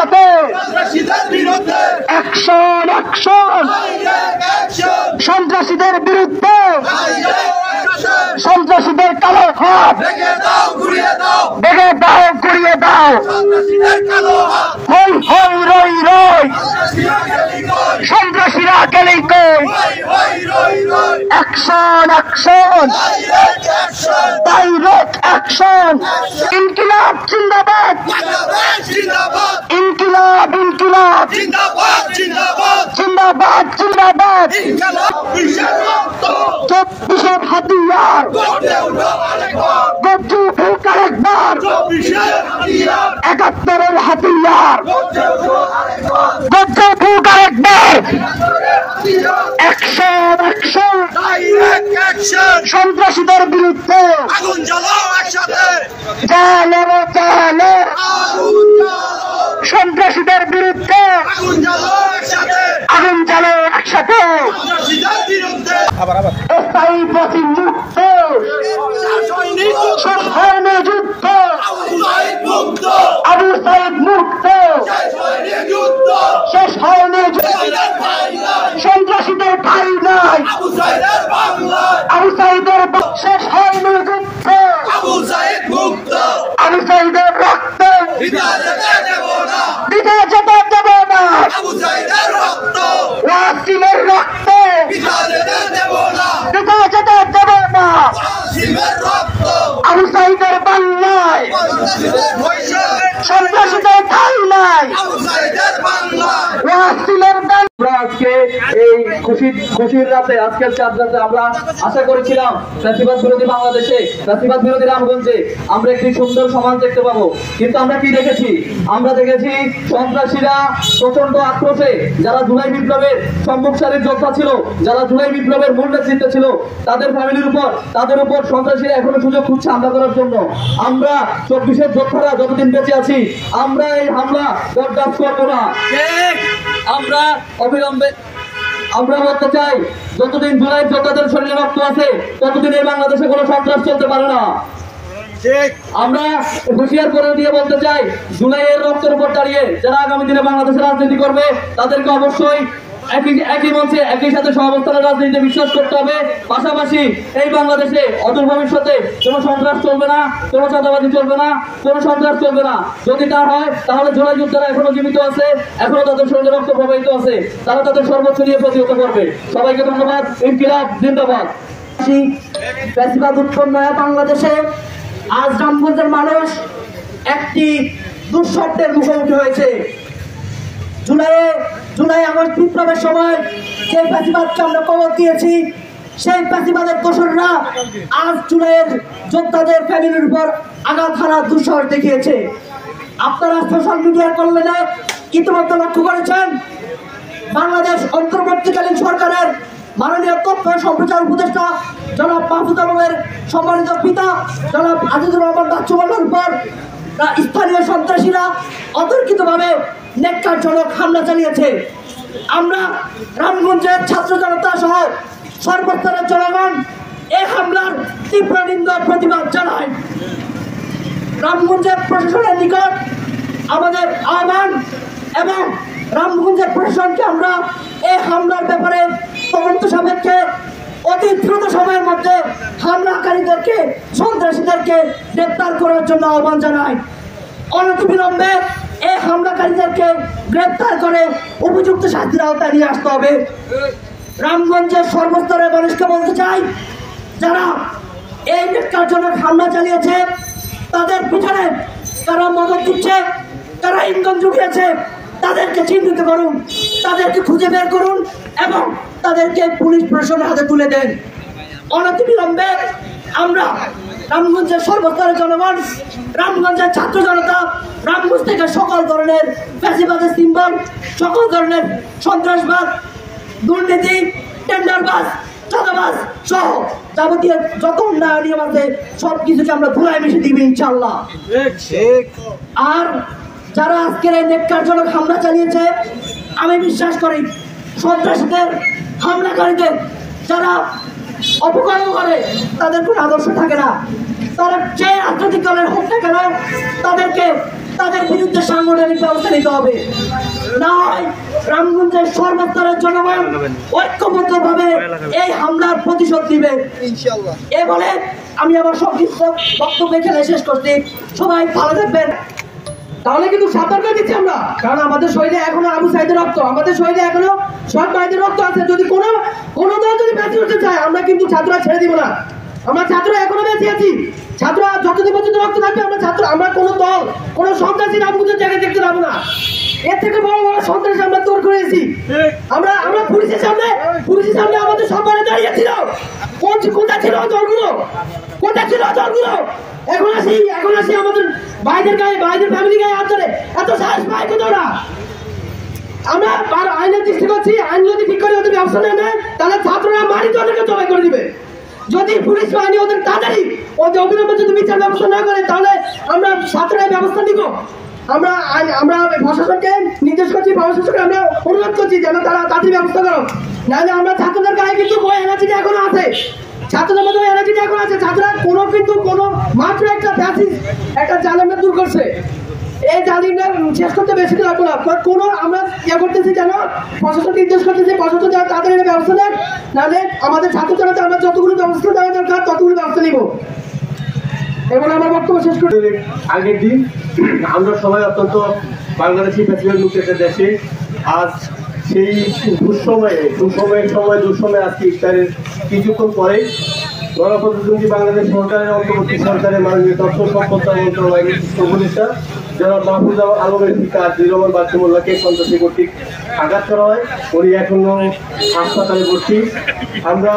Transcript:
একসাথে action action সন্ত্রাসীদের বিরুদ্ধে সন্ত্রাসীদের কালো হাত ভেঙে দাও গুড়িয়ে দাও হই হই রই রই সন্ত্রাসীরা গেলেই কই অ্যাকশন অ্যাকশন ডাইরেক্ট অ্যাকশন ইনকিলাব জিন্দাবাদ ইনকিলাব ইনকিলাব জিন্দাবাদ জিন্দাবাদ 24-এর হাতিয়ার গর্জে উঠুক আরেকবার 71-এর হাতিয়ার গর্জে উঠুক আরেকবার অ্যাকশন অ্যাকশন সন্ত্রাসীদের বিরুদ্ধে আগুন জ্বালাও একসাথে জ্বালো জ্বালো সন্ত্রাসীদের বিরুদ্ধে আগুন জ্বালাও একসাথে আগুন জ্বালো একসাথে সন্ত্রাসীদের বিরুদ্ধে স্থায়ী প্রাচীন যুদ্ধ শেষ হয়নি যুদ্ধ আবু সাইদ মুক্ত শেষ হয়নি যুদ্ধ সন্ত্রাসীদের ঠাঁই নাই আবু সাইদের শেষ হয়নি যুদ্ধ আবু সাইদ মুক্ত আবু সাইদের রক্ত বিনা যেতে দেব না দিতে যেতে দেব না আবু সাইদের রক্ত ওয়াসিমের রক্ত বিনা যেতে দেব না দিতে যেতে দেব না ওয়াসিমের রক্ত আবু সাইদের বাংলায় সন্ত্রাসীদের ঠাঁই নাই আবু সাইদের বাংলায় ওয়াসিমের আজকে এই খুশির রাতে আজকের চাঁদ রাতে আমরা আশা করেছিলাম ফ্যাসিবাদ বিরোধী বাংলাদেশে ফ্যাসিবাদ বিরোধী রামগঞ্জে আমরা একটি সুন্দর সমাজ দেখতে পাবো, কিন্তু আমরা কি দেখেছি? আমরা দেখেছি সন্ত্রাসীরা প্রচন্ড আক্রোশে যারা জুলাই বিপ্লবের সম্মুখ সারির যোদ্ধা ছিল, যারা জুলাই বিপ্লবের মূল নেতৃত্ব ছিল, তাদের ফ্যামিলির উপর তাদের উপর সন্ত্রাসীরা এখনো সুযোগ খুঁজছে হামলা করার জন্য। আমরা 24-এর যোদ্ধারা যতদিন বেঁচে আছি আমরা এই হামলা বরদাস্ত করবো না। আমরা অবিলম্বে আমরা বলতে চাই, যতদিন জুলাই যোদ্ধাদের শরীরে রক্ত আছে ততদিন এই বাংলাদেশে কোনো সন্ত্রাস চলতে পারে না। আমরা হুঁশিয়ার করে দিয়ে বলতে চাই, জুলাইয়ের রক্তের উপর দাঁড়িয়ে যারা আগামী দিনে বাংলাদেশের রাজনীতি করবে তাদেরকে অবশ্যই একই মঞ্চে একই সাথে সহাবস্থানের রাজনীতিতে বিশ্বাস করতে হবে। পাশাপাশি এই বাংলাদেশে অদূর ভবিষ্যতে কোনো সন্ত্রাস চলবে না, কোনো চাঁদাবাজি চলবে না, কোনো সন্ত্রাস চলবে না। যদি তা হয় তাহলে জুলাই যোদ্ধারা এখনো জীবিত আছে, এখনো তাদের শরীরে রক্ত প্রবাহিত আছে, তারা তাদের সর্বোচ্চ নিয়ে প্রতিহত করবে। সবাইকে ধন্যবাদ। ইনকিলাব জিন্দাবাদ। ফ্যাসিবাদ উৎপন্ন হয় বাংলাদেশে। আজ রামগঞ্জের মানুষ একটি দুঃস্বপ্নের মুখোমুখি হয়েছে। জুলাই আগস্ট বিপ্লবের সময় যে ফ্যাসিবাদকে আমরা কবর দিয়েছি, সেই ফ্যাসিবাদের দোসররা আজ জুলাইয়ের যোদ্ধাদের ফ্যামিলির উপর আঘাত হানার দুঃসাহস দেখিয়েছে। আপনারা সোশ্যাল মিডিয়ার কল্যাণে ইতিমধ্যে লক্ষ্য করেছেন, বাংলাদেশ অন্তর্বর্তীকালীন সরকারের মাননীয় তথ্য সম্প্রচার উপদেষ্টা জনাব মাহফুজ আলমের সম্মানিত পিতা জনাব আজিজুর রহমান বাচ্চুবল্লার উপর স্থানীয় সন্ত্রাসীরা অতর্কিতভাবে নেককারজনক হামলা চালিয়েছে। আমরা রামগঞ্জের ছাত্র জনতা সহ সর্বস্তরের জনগণ এই হামলার তীব্র নিন্দা প্রতিবাদ জানাই। রামগঞ্জের প্রশাসনের নিকট আমাদের আহ্বান এবং রামগঞ্জের প্রশাসনকে আমরা এই হামলার ব্যাপারে তদন্ত সাপেক্ষে অতি দ্রুত সময়ের মধ্যে হামলাকারীদেরকে সন্ত্রাসীদেরকে গ্রেপ্তার করার জন্য আহ্বান জানাই। অনতিবিলম্বে এই হামলাকারীদেরকে গ্রেপ্তার করে উপযুক্ত শাস্তির আওতায় নিয়ে আসতে হবে। রামগঞ্জের সর্বস্তরের মানুষকে বলতে চাই, যারা এই নেককারজনক হামলা চালিয়েছে তাদের পিছনে কারা মদত দিচ্ছে, কারা ইন্ধন জুগিয়েছে, তাদেরকে চিহ্নিত করুন, তাদেরকে খুঁজে বের করুন এবং তাদেরকে পুলিশ প্রশাসনের হাতে তুলে দেন। অনতিবিলম্বে আমরা রামগঞ্জের সর্বস্তরের জনগণ, রামগঞ্জের ছাত্র জনতা, রামগঞ্জ থেকে সকল ধরনের ফ্যাসিবাদের সিম্বল, সকল ধরনের সন্ত্রাসবাদ, দুর্নীতি, টেন্ডারবাজ, চাঁদাবাজ সহ যাবতীয় যত উন্নয়ন নিয়ম আছে সব কিছুকে আমরা ধুলায় মিশে দিব ইনশাল্লাহ। আর যারা আজকের এই নেককারজনক হামলা চালিয়েছে, আমি বিশ্বাস করি সন্ত্রাসীদের হামলাকারীদের যারা অপকর্ম করে তাদের কোনো আদর্শ থাকে না। তারা যে রাজনৈতিক দলের হোক না কেন তাদেরকে তাদের বিরুদ্ধে সাংগঠনিক ব্যবস্থা নিতে হবে। না হয় রামগঞ্জের সর্বস্তরের জনগণ ঐক্যবদ্ধভাবে এই হামলার প্রতিশোধ দিবে ইনশাআল্লাহ। এ বলে আমি আমার সংক্ষিপ্ত বক্তব্য এখানে শেষ করছি। সবাই ভালো থাকবেন। তাহলে কিন্তু সাবধান করে দিচ্ছি আমরা, কারণ আমাদের শরীরে এখনো আবু সাইদের রক্ত, আমাদের শরীরে এখনো সব ভাইদের রক্ত আছে। যদি কোনো দল যদি বেঁচে উঠতে চায়, আমরা কিন্তু ছাত্ররা ছেড়ে দিব না। আমরা ছাত্ররা এখনো বেঁচে আছি। ছাত্ররা যতদিন পর্যন্ত রক্ত থাকবে আমরা কোনো দল কোনো সন্ত্রাসী রামগঞ্জের জায়গায় দেখতে পাবো না। এর থেকে বড় বড় সন্ত্রাসী আমরা তোর করেছি। আমরা পুলিশের সামনে আমাদের সম্মানে দাঁড়িয়েছিল। কোনটা ছিল দলগুলো, কোনটা ছিল দলগুলো? এখন আসি আমাদের ভাইদের গায়ে, ভাইদের ফ্যামিলি গায়ে হাত ধরে। এত সাহস পায় কোথাও। আমরা আইনের দৃষ্টি করছি, আইন যদি ঠিক করে ওদের ব্যবস্থা নেয়, তাহলে ছাত্ররা মারিতে ওদেরকে জবাই করে দিবে। যদি পুলিশ বাহিনী ওদের তাড়াতাড়ি ওদের অবিলম্বে যদি বিচার ব্যবস্থা না করে, তাহলে আমরা ছাত্ররা ব্যবস্থা নিব। আমরা প্রশাসনকে নির্দেশ করছি, প্রশাসনকে আমরা অনুরোধ করছি যেন তারা তাড়াতাড়ি ব্যবস্থা করো। নাহলে আমরা ছাত্রদের গায়ে কিন্তু ওই এনার্জিটা এখনো আছে, ছাত্রদের মধ্যে এনার্জিটা এখন আছে। ছাত্ররা কোনো মাত্র একটা জালিমটা দূর করছে। এই জালিমটা শেষ করতে বেশি দিন লাগবে না। আমরা করতেছি যেন প্রশাসন নির্দেশ করতেছি, প্রশাসন যেন তাদের ব্যবস্থা নেন। নাহলে আমাদের ছাত্র জনতা আমরা যতগুলো ব্যবস্থা দেওয়া দরকার ততগুলো ব্যবস্থা নিব। এবং আমার বক্তব্য শেষ করে আগের দিন আমরা সবাই অত্যন্ত বাংলাদেশি প্রেসিডেন্ট মুক্ত একটা দেশে, আজ সেই দুঃসময়ে আজকে ইফতারের কিছুক্ষণ পরে গণপ্রজাতন্ত্রী বাংলাদেশ সরকারের অন্তর্বর্তী সরকারের মাননীয় তথ্য সম্পদ মন্ত্রণালয়ের উপদেষ্টা জনাব মাহফুজ আলমের পিতা জিরমান বাচ্চুমোল্লাকে সন্ত্রাসী কর্তৃক আঘাত করা হয়। উনি এখনো হাসপাতালে ভর্তি। আমরা